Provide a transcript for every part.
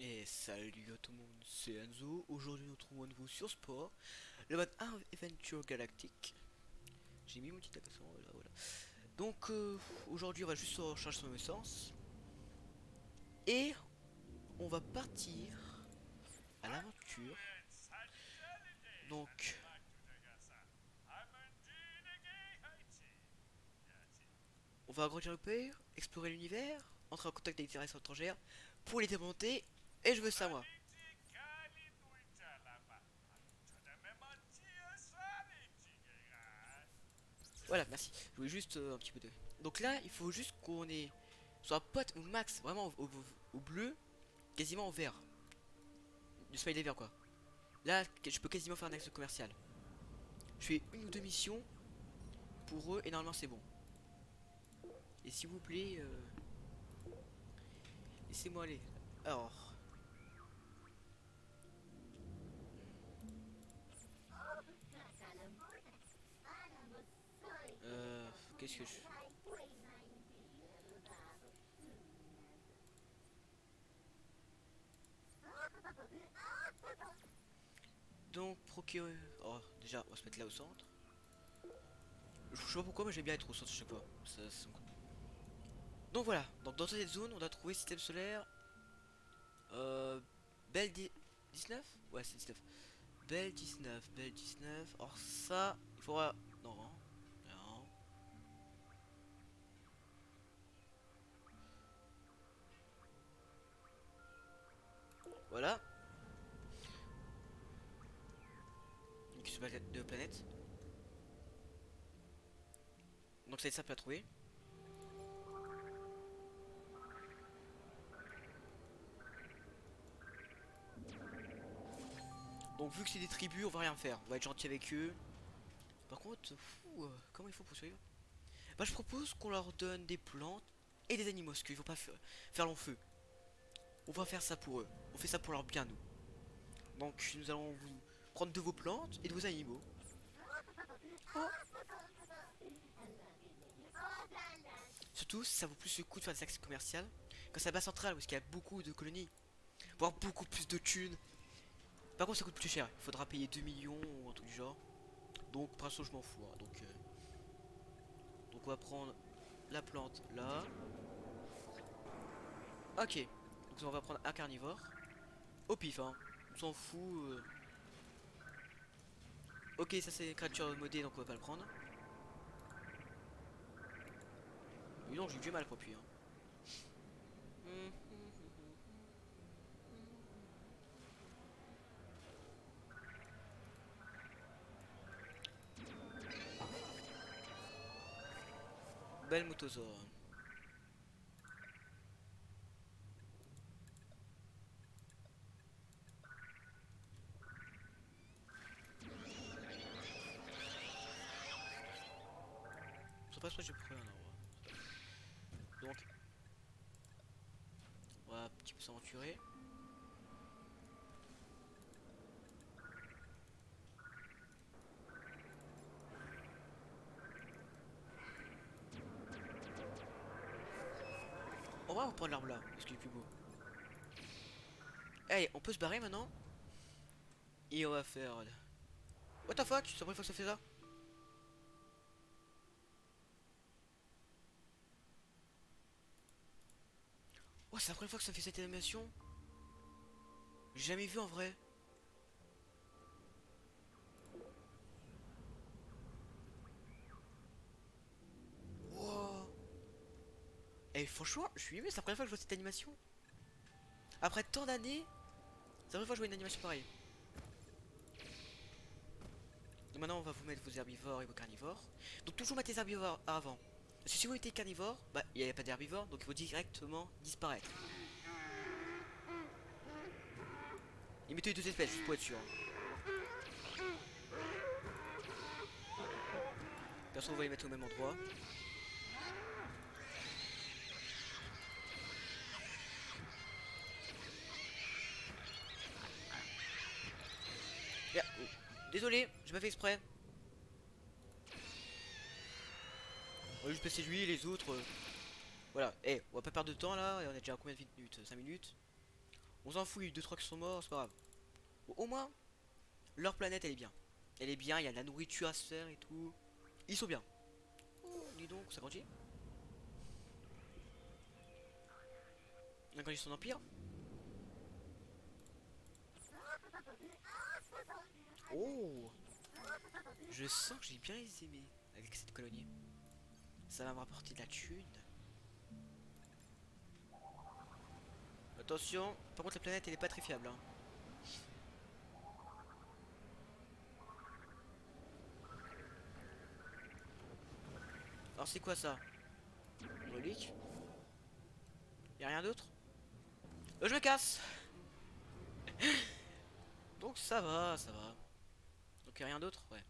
Et salut à tout le monde, c'est Enzo. Aujourd'hui, nous nous retrouvons à nouveau sur Sport, le mode Adventure Galactique. J'ai mis mon petit accent, voilà. Donc, aujourd'hui, on va juste recharger son essence. Et on va partir à l'aventure. Donc, on va agrandir le pays, explorer l'univers, entrer en contact avec des races étrangères pour les démonter. Et je veux ça, moi. Voilà, merci. Je voulais juste un petit peu de. Donc là, il faut juste qu'on ait soit pote au max, vraiment au bleu, quasiment au vert. Du smiley vert quoi. Là, je peux quasiment faire un axe commercial. Je fais une ou deux missions pour eux et normalement c'est bon. Et s'il vous plaît, laissez-moi aller. Alors, qu'est-ce que je fais? Donc, procurer. Oh, déjà, on va se mettre là au centre. Je sais pas pourquoi, mais j'aime bien être au centre, je sais pas. Donc voilà, donc dans cette zone, on a trouvé système solaire. Euh. Belle 19. Ouais, c'est 19. Belle 19, belle 19. Or, ça, il faudra. Non, non. Voilà. Une question de planète. Donc, ça va être simple à trouver. Donc vu que c'est des tribus, on va rien faire. On va être gentil avec eux. Par contre, comment il faut poursuivre? Bah je propose qu'on leur donne des plantes et des animaux, parce qu'ils vont pas faire long feu. On va faire ça pour eux. On fait ça pour leur bien, nous. Donc nous allons vous prendre de vos plantes et de vos animaux. Oh. Surtout, ça vaut plus le coup de faire des axes commerciaux. Quand c'est la base centrale, parce qu'il y a beaucoup de colonies. Voire beaucoup plus de thunes. Par contre, ça coûte plus cher. Il faudra payer 2 millions ou un truc du genre. Donc, pour l'instant, je m'en fous, hein. Donc, on va prendre la plante là. Ok. Donc, on va prendre un carnivore. Au pif, hein. On s'en fout. Ok, ça c'est une créature modée, donc on va pas le prendre. Oui, non, j'ai eu du mal pour appuyer, hein. Belle motosaure. Je sais pas si j'ai pris un arbre. Donc, on va un petit peu s'aventurer. On va prendre l'arbre là, parce qu'il est plus beau. Hey, on peut se barrer maintenant. Et on va faire. What the fuck? C'est la première fois que ça fait ça? Oh, c'est la première fois que ça fait cette animation? J'ai jamais vu en vrai. Wow. Eh, franchement, je suis ému, c'est la première fois que je vois cette animation. Après tant d'années, c'est la première fois que je vois une animation pareille. Donc maintenant, on va vous mettre vos herbivores et vos carnivores. Donc toujours mettre les herbivores avant. Parce que si vous mettez carnivore, bah il n'y a pas d'herbivore, donc il faut directement disparaître. Et mettez les deux espèces, juste pour être sûr. Perso, on va les mettre au même endroit. Oh. Désolé, j'ai pas fait exprès. On va juste passer lui et les autres. Voilà, on va pas perdre de temps là. Et on est déjà à combien de minutes? 5 minutes. On s'en fout, il y a eu 2-3 qui sont morts, c'est pas grave. Bon, au moins, leur planète elle est bien. Elle est bien, il y a de la nourriture à se faire et tout. Ils sont bien. Oh, dis donc, ça grandit. On a grandi son empire. Oh, je sens que j'ai bien les aimés avec cette colonie. Ça va me rapporter de la thune. Attention, par contre la planète elle est pas très fiable. Hein. Alors c'est quoi ça? Relique. Y'a rien d'autre? Je me casse. Donc ça va, ça va. Donc y'a rien d'autre? Ouais.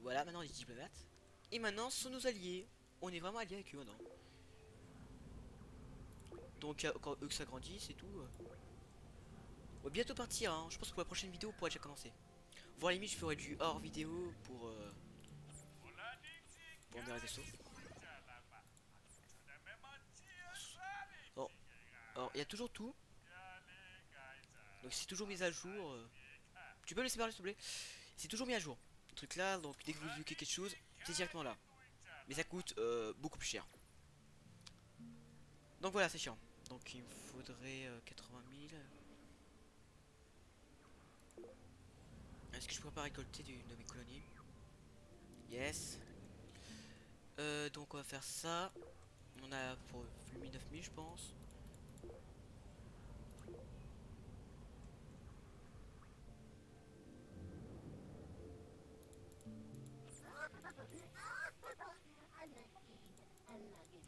Voilà, maintenant on est diplomates. Et maintenant ce sont nos alliés. On est vraiment alliés avec eux maintenant. Donc quand eux que ça grandit, c'est tout. On va bientôt partir, hein. Je pense que pour la prochaine vidéo on pourrait déjà commencer. Voire limite je ferai du hors vidéo pour venir les vaisseaux. Bon, alors il y a toujours tout. Donc c'est toujours mis à jour. Tu peux me laisser parler s'il te plaît? C'est toujours mis à jour. Le truc là, donc dès que vous débloquez quelque chose, c'est directement là. Mais ça coûte beaucoup plus cher. Donc voilà, c'est chiant. Donc il me faudrait 80 000. Est-ce que je pourrais pas récolter d'une de mes colonies? Yes. Donc on va faire ça. On a pour 9 000 je pense.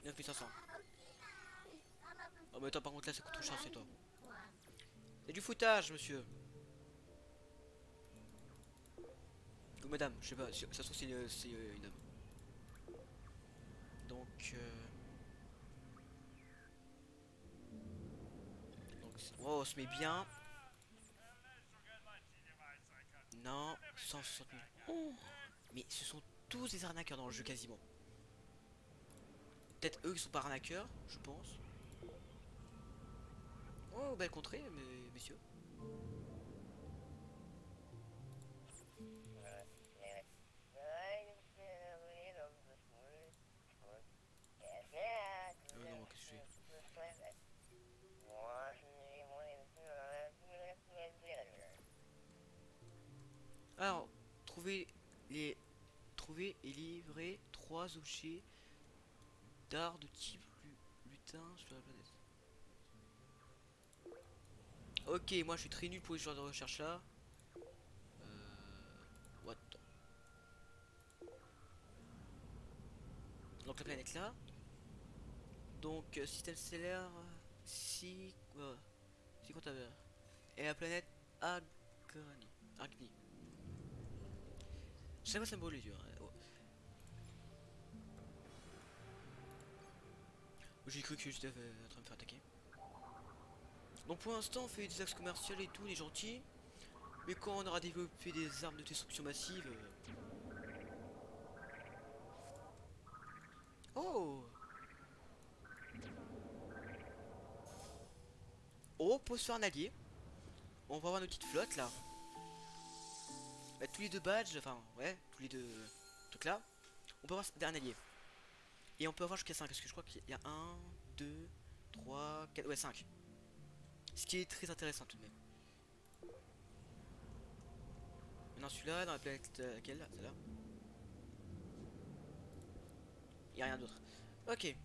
Neuf mille 500. Oh mais attends, par contre là ça coûte trop cher, c'est toi. C'est du foutage monsieur. Ou madame, je sais pas, ça se trouve c'est une dame. Donc oh, on se met bien. Non, 160 000. Oh. Mais ce sont tous des arnaqueurs dans le jeu quasiment. Peut-être eux qui sont pas arnaqueurs, je pense. Oh, belle contrée, messieurs. Non, qu'est-ce que je fais? Alors, trouver les trouver et livrer 3 objets d'art de type lutin sur la planète. Ok, moi je suis très nul pour les genres de recherche là. What the... Donc la planète là. Donc système stellaire. Si. Si quoi t'avais. Et la planète Agni. Agni. Je sais pas ça me brûle les yeux. Hein. Oh. J'ai cru que j'étais en train de me faire attaquer. Donc pour l'instant on fait des axes commerciaux et tout, on est gentil. Mais quand on aura développé des armes de destruction massive... Oh. Oh, on peut se faire un allié. On va avoir nos petites flottes là. Bah, tous les deux badges, enfin ouais, tous les deux trucs là. On peut avoir un allié. Et on peut avoir jusqu'à 5, parce que je crois qu'il y a 1, 2, 3, 4, ouais 5. Ce qui est très intéressant tout de même. Maintenant celui-là, dans la planète laquelle là, celle-là. Il n'y a rien d'autre. Ok.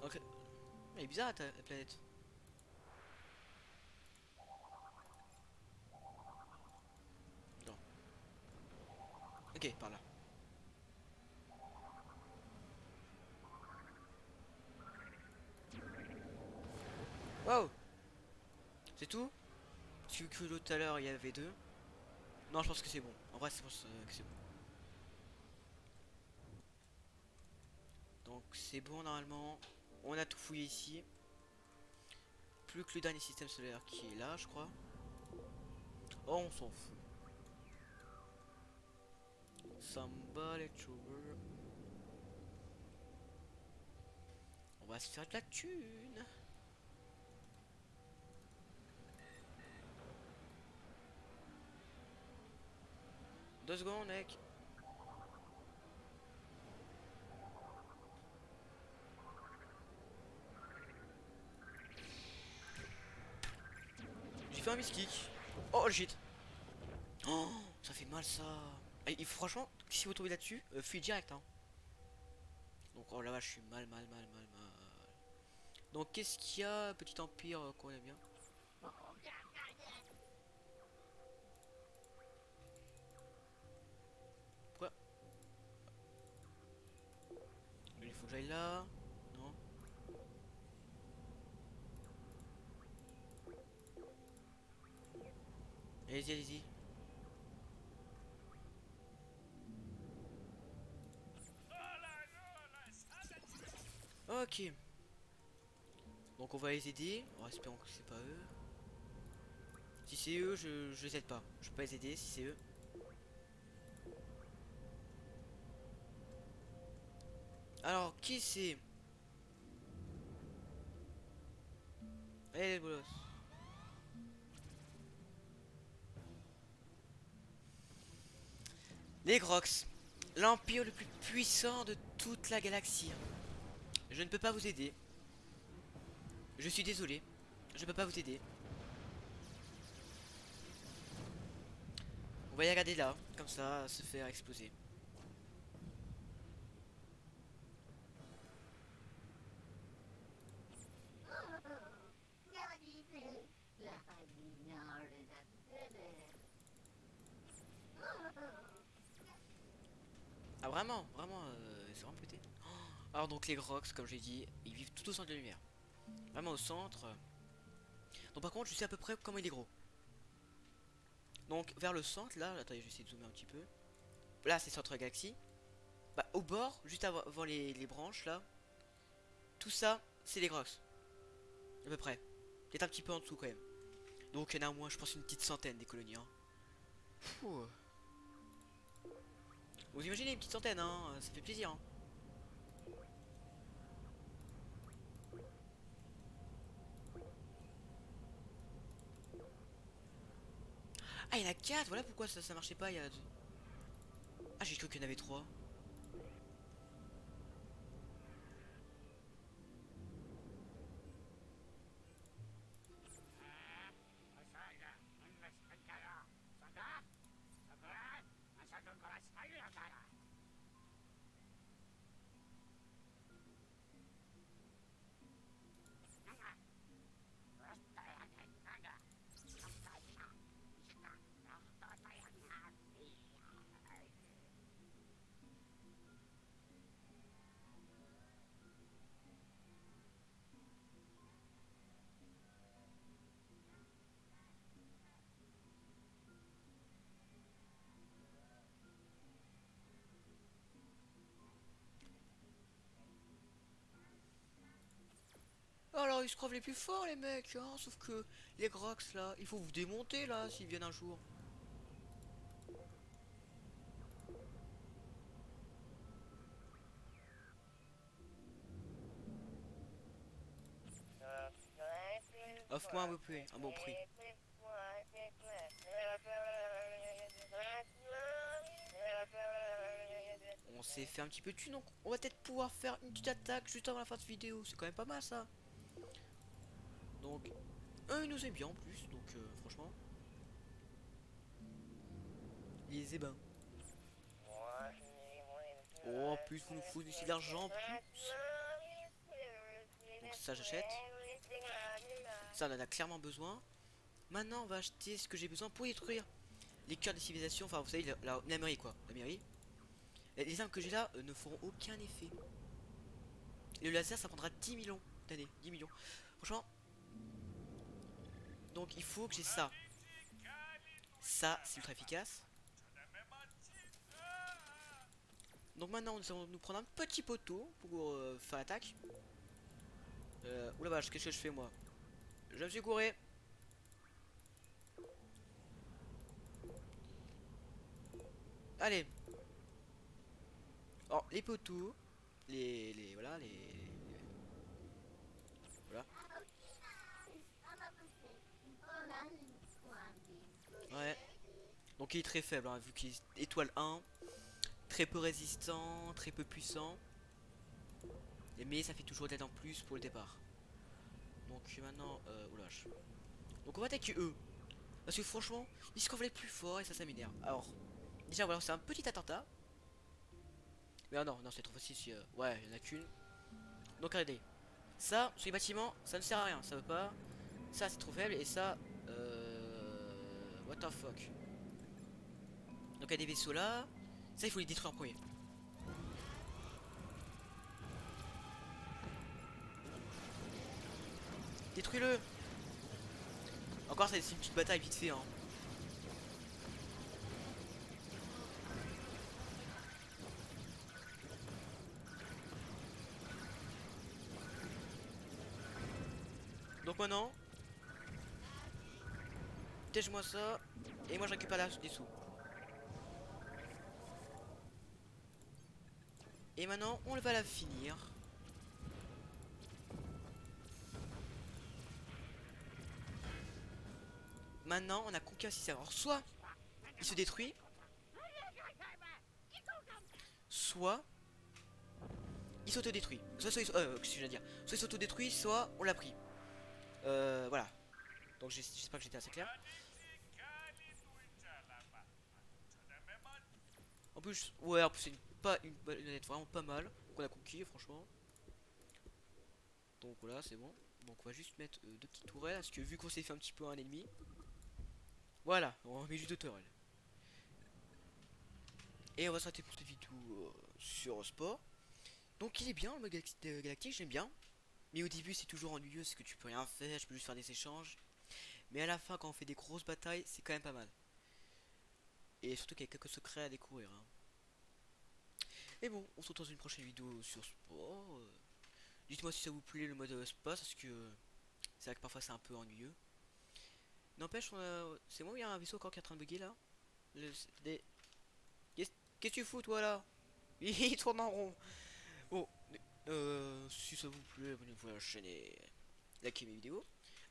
Donc, elle est bizarre ta planète. Non. Ok, par là. Wow. C'est tout? Parce que l'autre tout à l'heure il y avait deux. Non, je pense que c'est bon. En vrai, je pense que c'est bon. Donc c'est bon normalement. On a tout fouillé ici. Plus que le dernier système solaire qui est là, je crois. Oh, on s'en fout. Somebody Trooper. On va se faire de la thune. Deux secondes, mec. J'ai fait un miskick. Oh shit. Oh, ça fait mal ça. Et, franchement, si vous tombez là-dessus, fuis direct. Hein. Donc, oh là là, je suis mal. Donc, qu'est-ce qu'il y a, petit empire qu'on aime bien? Pourquoi? Il faut que j'aille là. Non. Allez-y, allez-y. Ok. Donc on va les aider. En espérant que c'est pas eux. Si c'est eux, je les aide pas. Je peux pas les aider si c'est eux. Alors, qui c'est? Allez, les bolos. Les Grox. L'empire le plus puissant de toute la galaxie. Je ne peux pas vous aider. Je suis désolé. Je peux pas vous aider. On va y regarder là. Comme ça, se faire exploser. Ah vraiment, vraiment, c'est vraiment pété. Alors donc les Grox, comme j'ai dit, ils vivent tout au centre de la lumière. Vraiment au centre. Donc par contre, je sais à peu près comment il est gros. Donc vers le centre, là, attendez, je vais essayer de zoomer un petit peu. Là, c'est centre galaxie. Bah au bord, juste avant les branches, là. Tout ça, c'est les Grox. À peu près. Peut-être un petit peu en dessous quand même. Donc il y en a au moins, je pense, une petite centaine des colonies. Hein. Fou. Vous imaginez une petite centaine, hein, ça fait plaisir. Hein. Ah, il y en a 4, voilà pourquoi ça marchait pas. Il y a... Ah, j'ai cru qu'il y en avait 3. Alors ils se croient les plus forts les mecs, hein, sauf que les Grox là, il faut vous démonter là s'ils viennent un jour. Offre-moi un bon prix. On s'est fait un petit peu de thunes, donc on va peut-être pouvoir faire une petite attaque juste avant la fin de vidéo. C'est quand même pas mal ça. Donc, eux ils nous aiment bien en plus, donc franchement. Les ébats. Oh, en plus vous nous foutez ici l'argent en plus. Donc ça j'achète. Ça on en a clairement besoin. Maintenant on va acheter ce que j'ai besoin pour détruire les cœurs des civilisations. Enfin vous savez la mairie quoi. La mairie. Les armes que j'ai là ne feront aucun effet. Et le laser ça prendra 10 millions d'années. 10 millions. Franchement. Donc il faut que j'ai ça. Ça c'est ultra efficace. Donc maintenant nous allons nous prendre un petit poteau pour faire l'attaque. Oula vache, qu'est-ce que je fais moi? Je me suis couré. Allez. Alors, les poteaux, voilà, voilà. Ouais. Donc il est très faible, hein, vu qu'il est étoile 1, très peu résistant, très peu puissant. Mais ça fait toujours d'aide en plus pour le départ. Donc maintenant, oula, donc on va attaquer eux. Parce que franchement, ils se les plus fort et ça m'énerve. Alors, déjà voilà, c'est un petit attentat. Mais non, non, c'est trop facile si... ouais, il y en a qu'une. Donc regardez. Ça, sur les bâtiments, ça ne sert à rien, ça veut pas. Ça, c'est trop faible. Et ça, what the fuck. Donc il y a des vaisseaux là. Ça, il faut les détruire en premier. Détruis-le. Encore, c'est une petite bataille vite fait, hein. Donc maintenant, tèche-moi ça. Et moi, je récupère les sous. Et maintenant, on va la finir. Maintenant, on a conquis un système. Alors, soit il se détruit, soit il s'autodétruit. Qu'est-ce que je veux dire? Soit il s'autodétruit, soit on l'a pris. Voilà. Donc j'espère que j'étais assez clair. En plus, ouais, en plus c'est pas une planète vraiment pas mal. Qu'on a conquis, franchement. Donc voilà, c'est bon. Donc on va juste mettre deux petites tourelles. Parce que vu qu'on s'est fait un petit peu un ennemi. Voilà, on met juste deux tourelles. Et on va s'arrêter pour cette vidéo sur sport. Donc il est bien le mode galactique, j'aime bien. Mais au début c'est toujours ennuyeux parce que tu peux rien faire, je peux juste faire des échanges. Mais à la fin quand on fait des grosses batailles, c'est quand même pas mal. Et surtout qu'il y a quelques secrets à découvrir, hein. Et bon, on se retrouve dans une prochaine vidéo sur sport. Dites-moi si ça vous plaît le mode espace, parce que c'est vrai que parfois c'est un peu ennuyeux. N'empêche, c'est moi ou il y a un vaisseau encore qui est en train de bugger là. Des... Qu'est-ce que tu fous toi là? Il tourne en rond. Bon, si ça vous plaît, abonnez-vous à la chaîne et likez mes vidéos.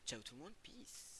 Ciao tout le monde, peace.